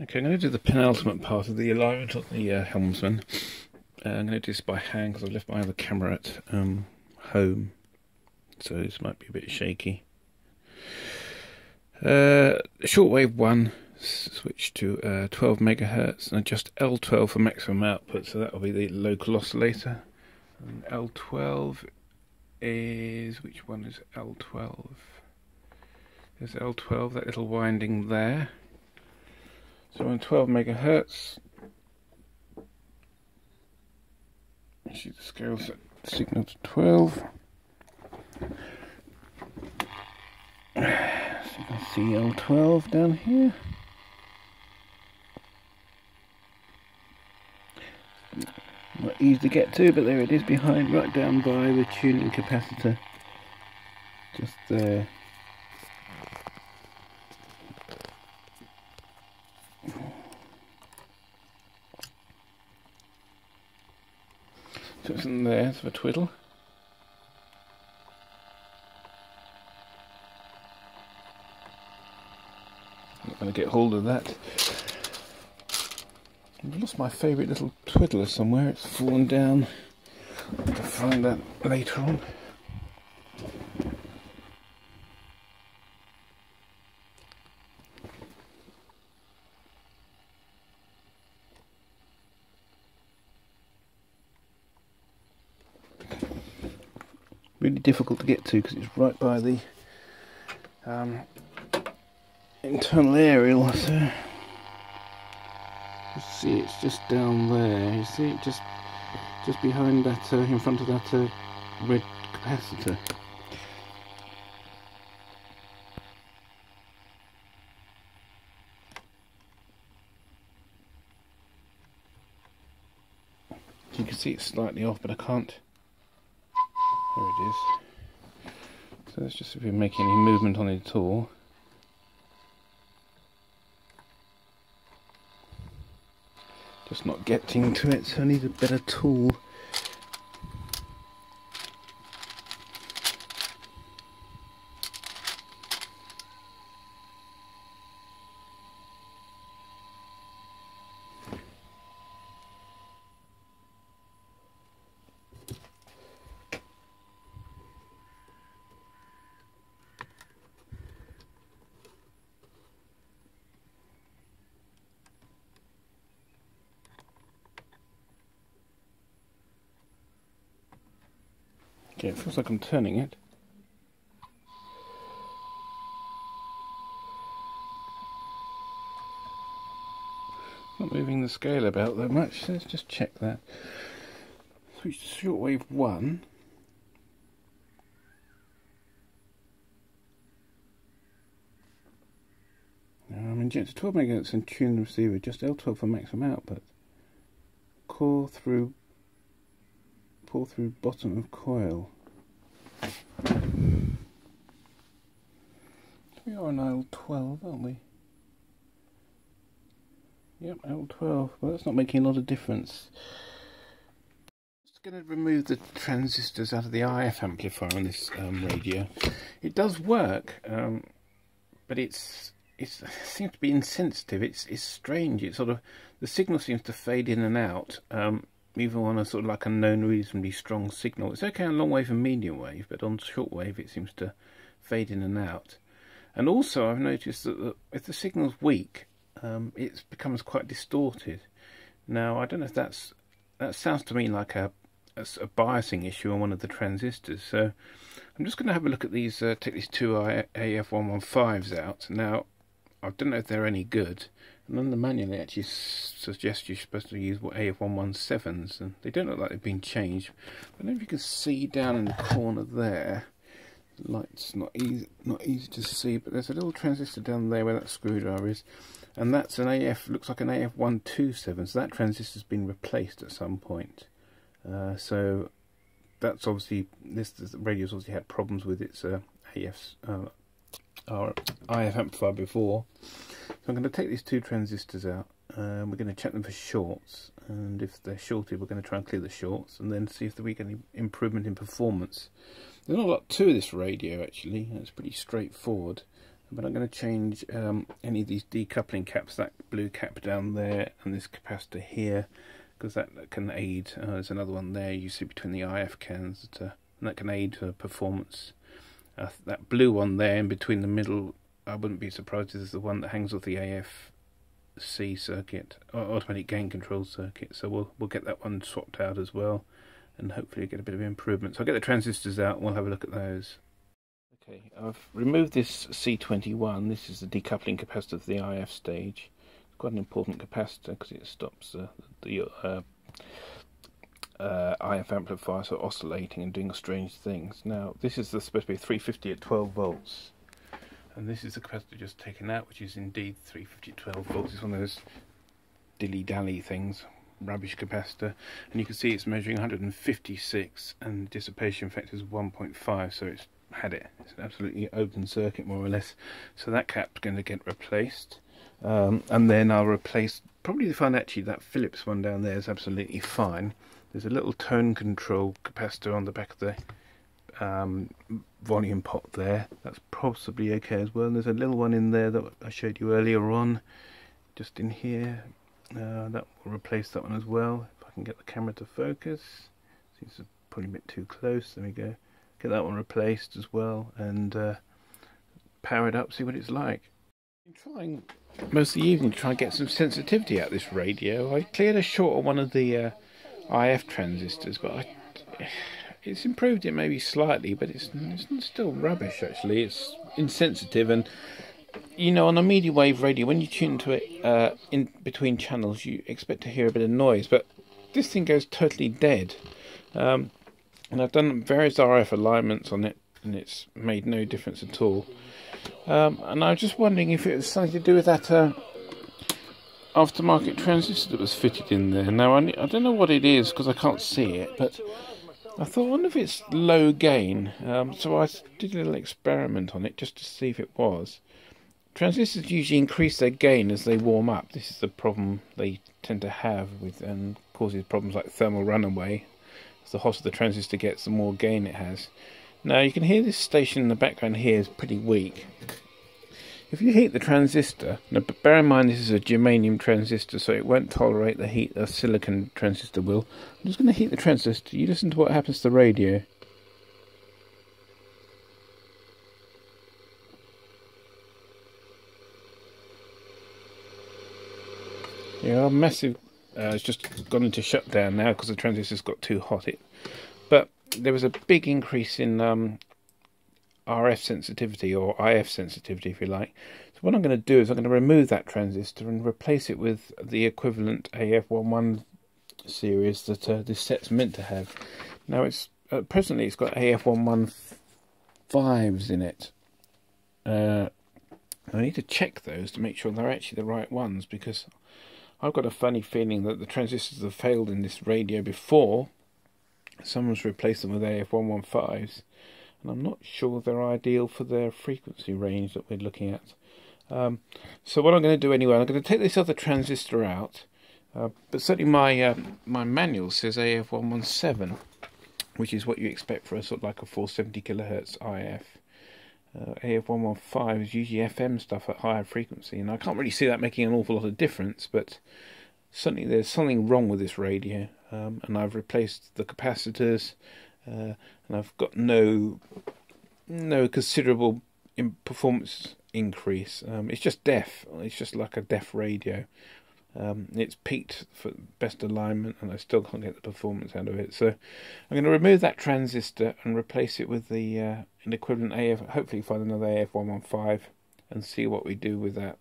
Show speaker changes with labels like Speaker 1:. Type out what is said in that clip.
Speaker 1: Okay, I'm going to do the penultimate part of the alignment on the Helmsman. I'm going to do this by hand because I've left my other camera at home, so this might be a bit shaky. Shortwave 1, switch to 12 megahertz, and adjust L12 for maximum output, so that will be the local oscillator. And L12 is, which one is L12? There's L12, that little winding there. So on 12 megahertz, see the scale set signal to 12. So you can see L12 down here. Not easy to get to, but there it is behind, right down by the tuning capacitor. Just there. So it's in there for a twiddle. I'm not going to get hold of that. I've lost my favourite little twiddler somewhere. It's fallen down. I'll have to find that later on. Really difficult to get to because it's right by the internal aerial. So you see, it's just down there. You see it just behind that, in front of that red capacitor. You can see it's slightly off, but I can't. There it is. So let's just see if we make any movement on it at all. Just not getting to it, so I need a better tool. Okay, it feels like I'm turning it. Not moving the scale about that much, so let's just check that. Switch to shortwave 1. Now I'm injecting 12 megahertz and tune the receiver, just L12 for maximum output. Pull through bottom of coil. We are on L12, aren't we? Yep, L12. Well, that's not making a lot of difference. Just going to remove the transistors out of the IF amplifier on this radio. It does work, but it seems to be insensitive. It's strange. It's sort of, the signal seems to fade in and out. Even on a sort of like a known reasonably strong signal. It's okay on long wave and medium wave, but on short wave it seems to fade in and out. And also I've noticed that if the signal's weak, it becomes quite distorted. Now I don't know if that sounds to me like a biasing issue on one of the transistors. So I'm just going to have a look at these, take these two AF115s out. Now I don't know if they're any good. And on the manual they actually suggest you're supposed to use AF117s, and they don't look like they've been changed. I don't know if you can see down in the corner there. The light's not easy to see, but there's a little transistor down there where that screwdriver is, and that's an looks like an AF127. So that transistor's been replaced at some point. So that's obviously this radio's obviously had problems with its our IF amplifier before. So I'm going to take these two transistors out. We're going to check them for shorts, and if they're shorted we're going to try and clear the shorts and then see if we get any improvement in performance. There's not a lot to this radio actually, it's pretty straightforward. But I'm going to change any of these decoupling caps, that blue cap down there and this capacitor here, because that can aid. There's another one there you see between the IF cans, and that can aid performance. That blue one there in between the middle, I wouldn't be surprised if this is the one that hangs off the AFC circuit, or automatic gain control circuit. So we'll get that one swapped out as well, and hopefully get a bit of improvement. So I'll get the transistors out and we'll have a look at those. Okay, I've removed this C21. This is the decoupling capacitor of the IF stage. It's quite an important capacitor because it stops the IF amplifier so oscillating and doing strange things. Now, this is supposed to be 350 at 12 volts. And this is the capacitor just taken out, which is indeed 350 at 12 volts. It's one of those dilly-dally things, rubbish capacitor. And you can see it's measuring 156 and dissipation factor is 1.5, so it's had it. It's an absolutely open circuit, more or less. So that cap's going to get replaced. And then I'll replace, probably find actually that Philips one down there is absolutely fine. There's a little tone control capacitor on the back of the volume pot there. That's possibly okay as well. And there's a little one in there that I showed you earlier on, just in here. That will replace that one as well. If I can get the camera to focus. Seems to probably a bit too close. There we go. Get that one replaced as well, and power it up, see what it's like. I'm trying most of the evening to try and get some sensitivity out of this radio. I cleared a short on one of the IF transistors, but it's improved it maybe slightly, but it's still rubbish actually. It's insensitive, and you know, on a medium wave radio, when you tune to it in between channels, you expect to hear a bit of noise, but this thing goes totally dead. And I've done various RF alignments on it, and it's made no difference at all. And I was just wondering if it was something to do with that aftermarket transistor that was fitted in there. Now, I don't know what it is because I can't see it, but I thought, I wonder if it's low gain. So I did a little experiment on it just to see if it was. Transistors usually increase their gain as they warm up. This is the problem they tend to have with, and causes problems like thermal runaway. The hotter the transistor gets, the more gain it has. Now you can hear this station in the background here is pretty weak. If you heat the transistor, now bear in mind this is a germanium transistor, so it won't tolerate the heat a silicon transistor will. I'm just going to heat the transistor. You listen to what happens to the radio. Yeah, massive. It's just gone into shutdown now because the transistor's got too hot. But there was a big increase in RF sensitivity, or IF sensitivity if you like. So what I'm going to do is I'm going to remove that transistor and replace it with the equivalent AF11 series that this set's meant to have. Now it's presently it's got AF115s in it. I need to check those to make sure they're actually the right ones, because I've got a funny feeling that the transistors have failed in this radio before. Someone's replaced them with AF115s, and I'm not sure they're ideal for their frequency range that we're looking at. So what I'm going to do anyway, I'm going to take this other transistor out, but certainly my manual says AF117, which is what you expect for a sort of like a 470 kilohertz IF. AF115 is usually FM stuff at higher frequency, and I can't really see that making an awful lot of difference, but certainly there's something wrong with this radio. And I've replaced the capacitors, and I've got no considerable performance increase. It's just deaf. It's just like a deaf radio. It's peaked for best alignment, and I still can't get the performance out of it. So I'm going to remove that transistor and replace it with the an equivalent AF. Hopefully find another AF115 and see what we do with that.